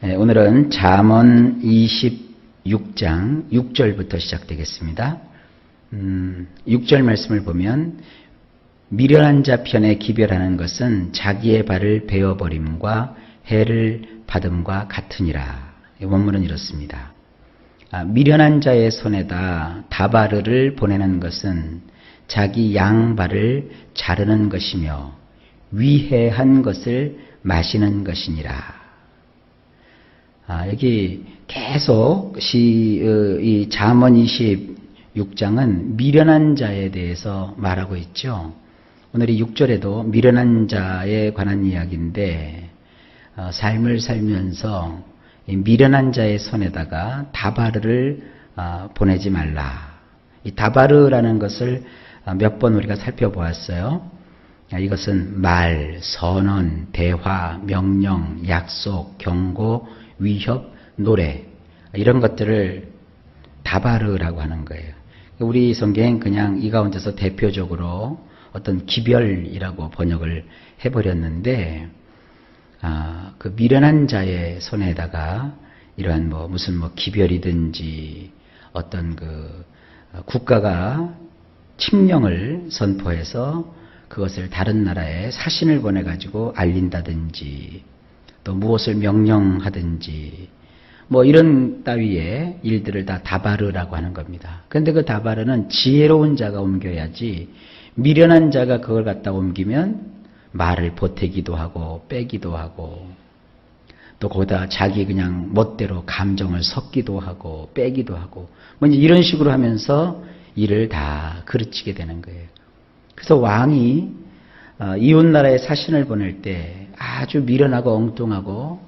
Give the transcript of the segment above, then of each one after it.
오늘은 잠언 26장 6절부터 시작되겠습니다. 6절 말씀을 보면 미련한 자 편에 기별하는 것은 자기의 발을 베어버림과 해를 받음과 같으니라. 원문은 이렇습니다. 미련한 자의 손에다 다바르를 보내는 것은 자기 양발을 자르는 것이며 위해한 것을 마시는 것이니라. 여기 계속 이 잠언 26장은 미련한 자에 대해서 말하고 있죠. 오늘 이 6절에도 미련한 자에 관한 이야기인데 삶을 살면서 이 미련한 자의 손에다가 다바르를 보내지 말라. 이 다바르라는 것을 몇 번 우리가 살펴보았어요. 이것은 말, 선언, 대화, 명령, 약속, 경고, 위협, 노래 이런 것들을 다바르라고 하는 거예요. 우리 성경은 그냥 이 가운데서 대표적으로 어떤 기별이라고 번역을 해버렸는데 그 미련한 자의 손에다가 이러한 무슨 기별이든지 어떤 그 국가가 칙령을 선포해서 그것을 다른 나라에 사신을 보내가지고 알린다든지 또 무엇을 명령하든지 이런 따위의 일들을 다 다바르라고 하는 겁니다. 그런데 그 다바르는 지혜로운 자가 옮겨야지 미련한 자가 그걸 갖다 옮기면 말을 보태기도 하고 빼기도 하고 또 거기다 자기 그냥 멋대로 감정을 섞기도 하고 빼기도 하고 이런 식으로 하면서 일을 다 그르치게 되는 거예요. 그래서 왕이 이웃나라에 사신을 보낼 때 아주 미련하고 엉뚱하고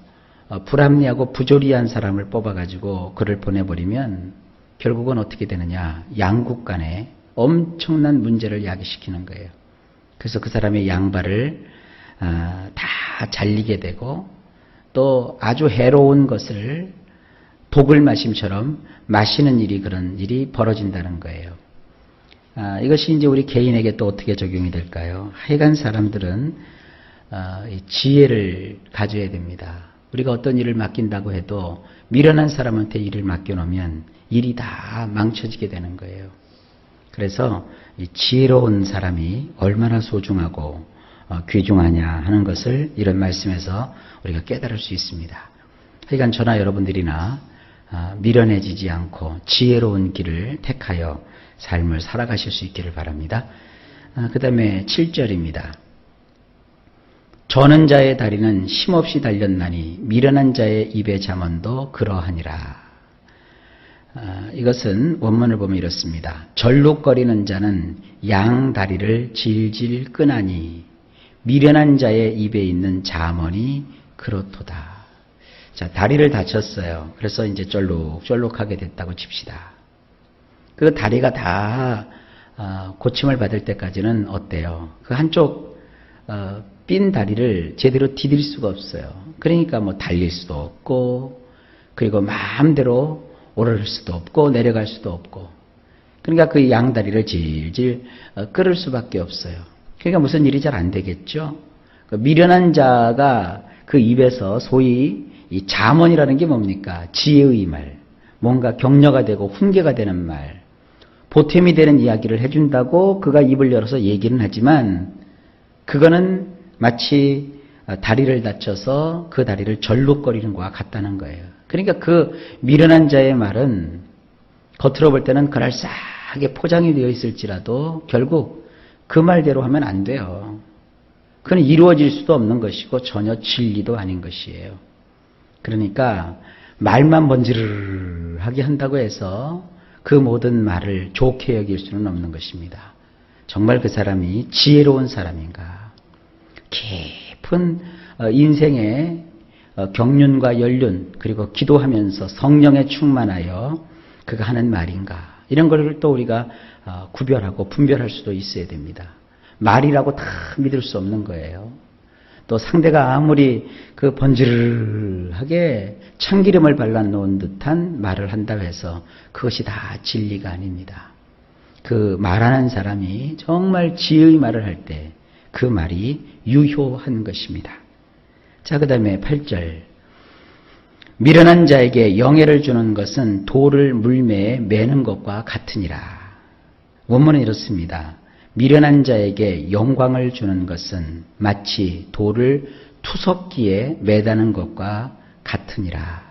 불합리하고 부조리한 사람을 뽑아가지고 그를 보내버리면 결국은 어떻게 되느냐. 양국 간에 엄청난 문제를 야기시키는 거예요. 그래서 그 사람의 양발을 다 잘리게 되고 또 아주 해로운 것을 독을 마심처럼 마시는 일이 그런 일이 벌어진다는 거예요. 이것이 이제 우리 개인에게 또 어떻게 적용이 될까요? 하여간 사람들은 지혜를 가져야 됩니다. 우리가 어떤 일을 맡긴다고 해도 미련한 사람한테 일을 맡겨놓으면 일이 다 망쳐지게 되는 거예요. 그래서 이 지혜로운 사람이 얼마나 소중하고 귀중하냐 하는 것을 이런 말씀에서 우리가 깨달을 수 있습니다. 하여간 저나 여러분들이나 미련해지지 않고 지혜로운 길을 택하여 삶을 살아가실 수 있기를 바랍니다. 그 다음에 7절입니다. 저는 자의 다리는 힘없이 달렸나니 미련한 자의 입의 잠언도 그러하니라. 이것은 원문을 보면 이렇습니다. 절룩거리는 자는 양 다리를 질질 끄나니 미련한 자의 입에 있는 잠언이 그렇도다. 자, 다리를 다쳤어요. 그래서 이제 쫄룩쫄룩하게 됐다고 칩시다. 그 다리가 다 고침을 받을 때까지는 어때요? 그 한쪽 삔 다리를 제대로 디딜 수가 없어요. 그러니까 달릴 수도 없고 그리고 마음대로 오를 수도 없고 내려갈 수도 없고 그러니까 그 양다리를 질질 끌을 수밖에 없어요. 그러니까 무슨 일이 잘 안 되겠죠. 그 미련한 자가 그 입에서 소위 이 잠언이라는 게 뭡니까? 지혜의 말, 뭔가 격려가 되고 훈계가 되는 말, 보탬이 되는 이야기를 해준다고 그가 입을 열어서 얘기는 하지만 그거는 마치 다리를 다쳐서 그 다리를 절룩거리는 것과 같다는 거예요. 그러니까 그 미련한 자의 말은 겉으로 볼 때는 그럴싸하게 포장이 되어 있을지라도 결국 그 말대로 하면 안 돼요. 그건 이루어질 수도 없는 것이고 전혀 진리도 아닌 것이에요. 그러니까 말만 번지르르하게 한다고 해서 그 모든 말을 좋게 여길 수는 없는 것입니다. 정말 그 사람이 지혜로운 사람인가? 깊은 인생의 경륜과 연륜 그리고 기도하면서 성령에 충만하여 그가 하는 말인가? 이런 걸 또 우리가 구별하고 분별할 수도 있어야 됩니다. 말이라고 다 믿을 수 없는 거예요. 또 상대가 아무리 그 번지르르하게 참기름을 발라놓은 듯한 말을 한다고 해서 그것이 다 진리가 아닙니다. 그 말하는 사람이 정말 지혜의 말을 할 때 그 말이 유효한 것입니다. 자, 그 다음에 8절. 미련한 자에게 영예를 주는 것은 돌을 물매에 매는 것과 같으니라. 원문은 이렇습니다. 미련한 자에게 영광을 주는 것은 마치 돌을 투석기에 매다는 것과 같으니라.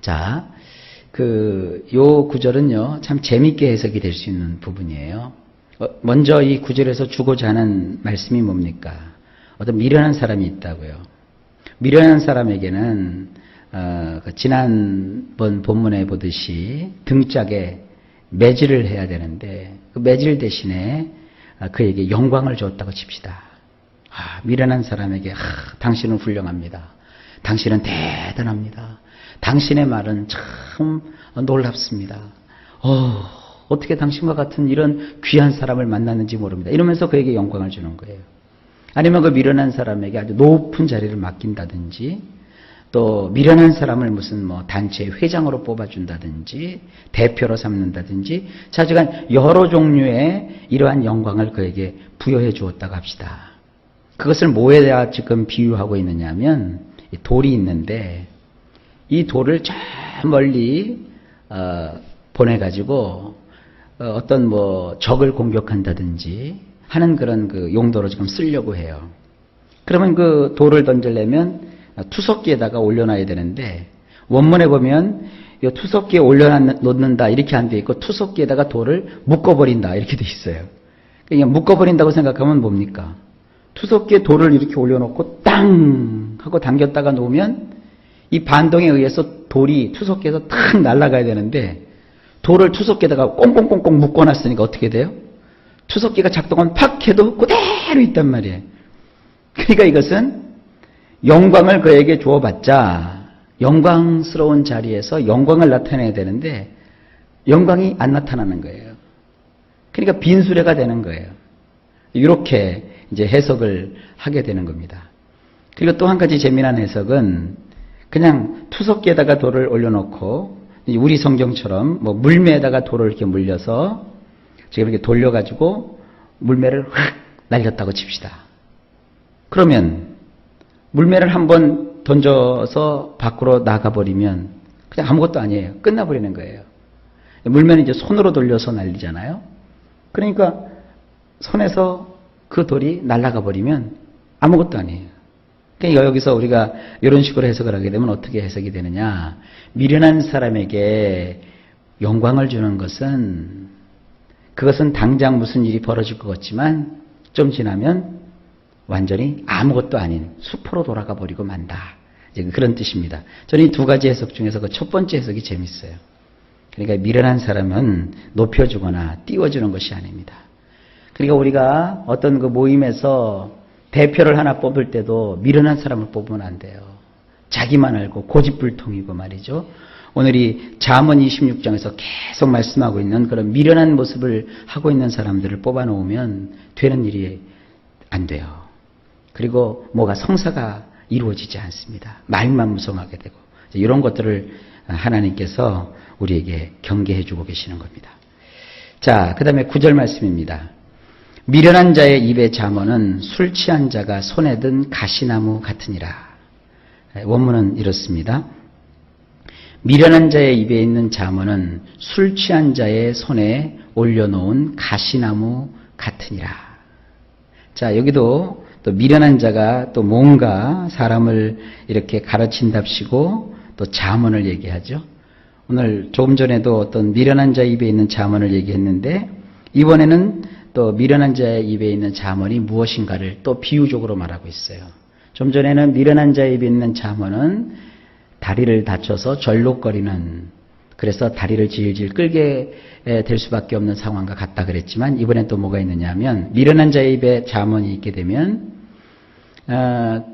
자, 요 구절은요, 참 재밌게 해석이 될 수 있는 부분이에요. 먼저 이 구절에서 주고자 하는 말씀이 뭡니까? 어떤 미련한 사람이 있다고요. 미련한 사람에게는 지난번 본문에 보듯이 등짝에 매질을 해야 되는데 그 매질 대신에 그에게 영광을 줬다고 칩시다. 미련한 사람에게 당신은 훌륭합니다. 당신은 대단합니다. 당신의 말은 참 놀랍습니다. 어떻게 당신과 같은 이런 귀한 사람을 만났는지 모릅니다. 이러면서 그에게 영광을 주는 거예요. 아니면 그 미련한 사람에게 아주 높은 자리를 맡긴다든지, 또 미련한 사람을 무슨 단체 회장으로 뽑아준다든지, 대표로 삼는다든지, 자주간 여러 종류의 이러한 영광을 그에게 부여해 주었다고 합시다. 그것을 뭐에다 지금 비유하고 있느냐면, 돌이 있는데 이 돌을 저 멀리 보내가지고 어떤 적을 공격한다든지 하는 그런 그 용도로 지금 쓰려고 해요. 그러면 그 돌을 던지려면 투석기에다가 올려놔야 되는데, 원문에 보면 이 투석기에 올려놓는다 이렇게 안 돼 있고 투석기에다가 돌을 묶어버린다 이렇게 돼 있어요. 그냥 묶어버린다고 생각하면 뭡니까? 투석기에 돌을 이렇게 올려놓고 땅 하고 당겼다가 놓으면 이 반동에 의해서 돌이 투석기에서 탁 날아가야 되는데, 돌을 투석기에다가 꽁꽁꽁꽁 묶어놨으니까 어떻게 돼요? 투석기가 작동하면 팍 해도 그대로 있단 말이에요. 그러니까 이것은 영광을 그에게 주어봤자 영광스러운 자리에서 영광을 나타내야 되는데 영광이 안 나타나는 거예요. 그러니까 빈수레가 되는 거예요. 이렇게 이제 해석을 하게 되는 겁니다. 그리고 또 한 가지 재미난 해석은 그냥 투석기에다가 돌을 올려놓고 우리 성경처럼 물매에다가 돌을 이렇게 물려서 지금 이렇게 돌려가지고 물매를 확 날렸다고 칩시다. 그러면 물매를 한번 던져서 밖으로 나가버리면 그냥 아무것도 아니에요. 끝나버리는 거예요. 물매는 이제 손으로 돌려서 날리잖아요. 그러니까 손에서 그 돌이 날아가 버리면 아무것도 아니에요. 그러니까 여기서 우리가 이런 식으로 해석을 하게 되면 어떻게 해석이 되느냐. 미련한 사람에게 영광을 주는 것은 그것은 당장 무슨 일이 벌어질 것 같지만 좀 지나면 완전히 아무것도 아닌 수포로 돌아가 버리고 만다. 이제 그런 뜻입니다. 저는 이 두 가지 해석 중에서 그 첫 번째 해석이 재밌어요. 그러니까 미련한 사람은 높여주거나 띄워주는 것이 아닙니다. 그러니까 우리가 어떤 그 모임에서 대표를 하나 뽑을 때도 미련한 사람을 뽑으면 안 돼요. 자기만 알고 고집불통이고 말이죠. 오늘 이 잠언 26장에서 계속 말씀하고 있는 그런 미련한 모습을 하고 있는 사람들을 뽑아놓으면 되는 일이 안 돼요. 그리고 뭐가 성사가 이루어지지 않습니다. 말만 무성하게 되고 이런 것들을 하나님께서 우리에게 경계해 주고 계시는 겁니다. 자, 그 다음에 9절 말씀입니다. 미련한 자의 입의 잠언은 술 취한 자가 손에 든 가시나무 같으니라. 원문은 이렇습니다. 미련한 자의 입에 있는 잠언은 술 취한 자의 손에 올려놓은 가시나무 같으니라. 자, 여기도 또 미련한 자가 또 뭔가 사람을 이렇게 가르친답시고 또 잠언을 얘기하죠. 오늘 조금 전에도 어떤 미련한 자 입에 있는 잠언을 얘기했는데 이번에는 또 미련한 자의 입에 있는 잠언이 무엇인가를 또 비유적으로 말하고 있어요. 좀 전에는 미련한 자의 입에 있는 잠언은 다리를 다쳐서 절룩거리는, 그래서 다리를 질질 끌게 될 수밖에 없는 상황과 같다 그랬지만 이번엔 또 뭐가 있느냐 하면 미련한 자의 입에 잠언이 있게 되면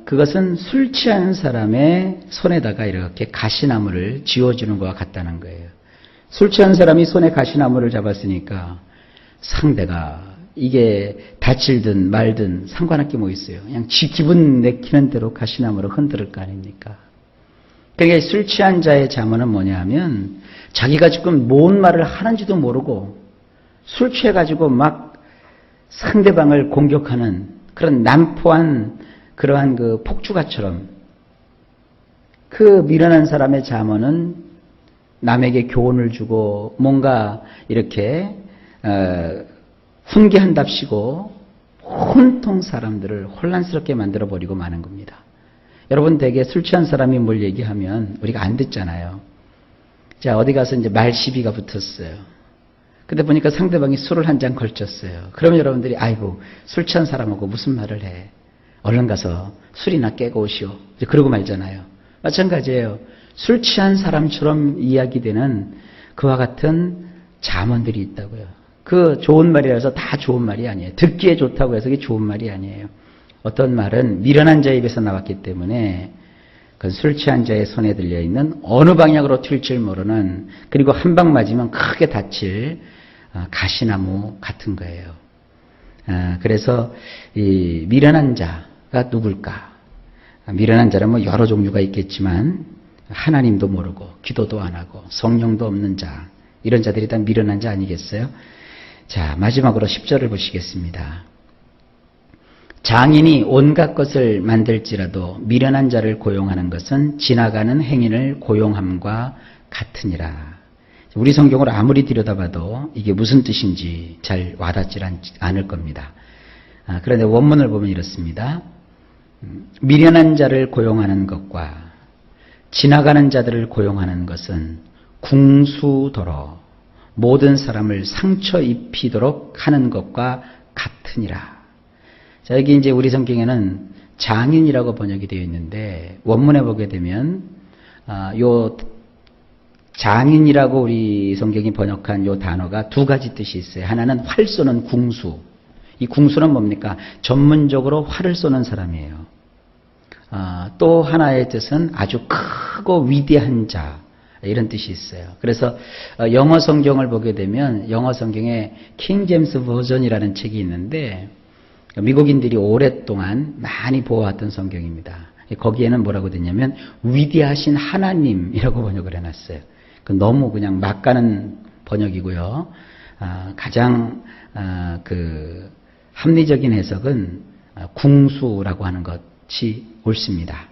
그것은 술 취한 사람의 손에다가 이렇게 가시나무를 쥐어주는 것과 같다는 거예요. 술 취한 사람이 손에 가시나무를 잡았으니까 상대가 이게 다칠든 말든 상관할 게 뭐 있어요. 그냥 지 기분 내키는 대로 가시나무로 흔들 거 아닙니까? 그러니까 술 취한 자의 잠언은 뭐냐 하면 자기가 지금 뭔 말을 하는지도 모르고 술 취해가지고 막 상대방을 공격하는 그런 난포한 그러한 그 폭주가처럼 그 미련한 사람의 잠언은 남에게 교훈을 주고 뭔가 이렇게 훈계한답시고 온통 사람들을 혼란스럽게 만들어버리고 마는 겁니다. 여러분 되게 술 취한 사람이 뭘 얘기하면 우리가 안 듣잖아요. 자, 어디 가서 이제 말 시비가 붙었어요. 근데 보니까 상대방이 술을 한 잔 걸쳤어요. 그러면 여러분들이 아이고 술 취한 사람하고 무슨 말을 해. 얼른 가서 술이나 깨고 오시오. 그러고 말잖아요. 마찬가지예요. 술 취한 사람처럼 이야기되는 그와 같은 잠언들이 있다고요. 그 좋은 말이라서 다 좋은 말이 아니에요. 듣기에 좋다고 해서 그게 좋은 말이 아니에요. 어떤 말은 미련한 자의 입에서 나왔기 때문에 그 술 취한 자의 손에 들려있는 어느 방향으로 튈줄 모르는, 그리고 한 방 맞으면 크게 다칠 가시나무 같은 거예요. 그래서 이 미련한 자가 누굴까? 미련한 자는 뭐 여러 종류가 있겠지만 하나님도 모르고 기도도 안 하고 성령도 없는 자, 이런 자들이 다 미련한 자 아니겠어요? 자, 마지막으로 10절을 보시겠습니다. 장인이 온갖 것을 만들지라도 미련한 자를 고용하는 것은 지나가는 행인을 고용함과 같으니라. 우리 성경을 아무리 들여다봐도 이게 무슨 뜻인지 잘 와닿지 않을 겁니다. 그런데 원문을 보면 이렇습니다. 미련한 자를 고용하는 것과 지나가는 자들을 고용하는 것은 궁수더러 모든 사람을 상처 입히도록 하는 것과 같으니라. 자, 여기 이제 우리 성경에는 장인이라고 번역이 되어 있는데 원문에 보게 되면 요 장인이라고 우리 성경이 번역한 요 단어가 두 가지 뜻이 있어요. 하나는 활 쏘는 궁수. 이 궁수는 뭡니까? 전문적으로 활을 쏘는 사람이에요. 또 하나의 뜻은 아주 크고 위대한 자, 이런 뜻이 있어요. 그래서 영어 성경을 보게 되면 영어 성경에 킹 제임스 버전이라는 책이 있는데 미국인들이 오랫동안 많이 보아왔던 성경입니다. 거기에는 뭐라고 되냐면 위대하신 하나님이라고 번역을 해놨어요. 너무 그냥 막 가는 번역이고요. 가장 그 합리적인 해석은 궁수라고 하는 것이 옳습니다.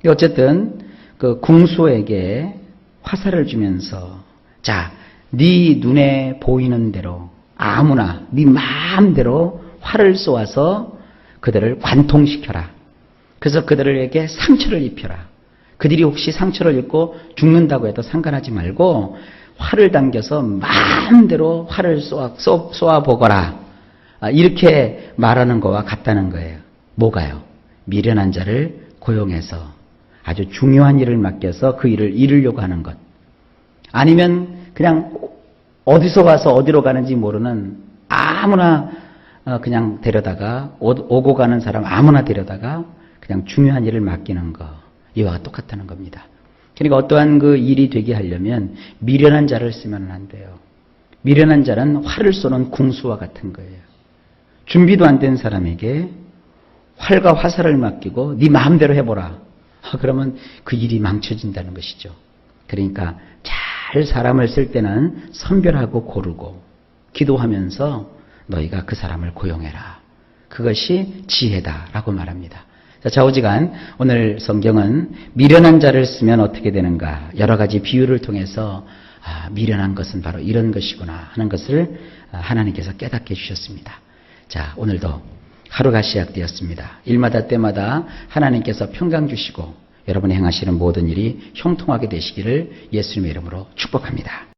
어쨌든 그 궁수에게 화살을 주면서 자, 네 눈에 보이는 대로 아무나 네 마음대로 활을 쏘아서 그들을 관통시켜라. 그래서 그들에게 상처를 입혀라. 그들이 혹시 상처를 입고 죽는다고 해도 상관하지 말고 활을 당겨서 마음대로 활을 쏘아보거라. 이렇게 말하는 거와 같다는 거예요. 뭐가요? 미련한 자를 고용해서 아주 중요한 일을 맡겨서 그 일을 이루려고 하는 것. 아니면 그냥 어디서 와서 어디로 가는지 모르는 아무나 그냥 데려다가 오고 가는 사람 아무나 데려다가 그냥 중요한 일을 맡기는 거. 이와 똑같다는 겁니다. 그러니까 어떠한 그 일이 되게 하려면 미련한 자를 쓰면 안 돼요. 미련한 자는 활을 쏘는 궁수와 같은 거예요. 준비도 안 된 사람에게 활과 화살을 맡기고 네 마음대로 해보라. 그러면 그 일이 망쳐진다는 것이죠. 그러니까 잘 사람을 쓸 때는 선별하고 고르고 기도하면서 너희가 그 사람을 고용해라. 그것이 지혜다라고 말합니다. 자, 좌우지간 오늘 성경은 미련한 자를 쓰면 어떻게 되는가 여러 가지 비유를 통해서 미련한 것은 바로 이런 것이구나 하는 것을 하나님께서 깨닫게 해주셨습니다. 자, 오늘도 하루가 시작되었습니다. 일마다 때마다 하나님께서 평강 주시고 여러분이 행하시는 모든 일이 형통하게 되시기를 예수님의 이름으로 축복합니다.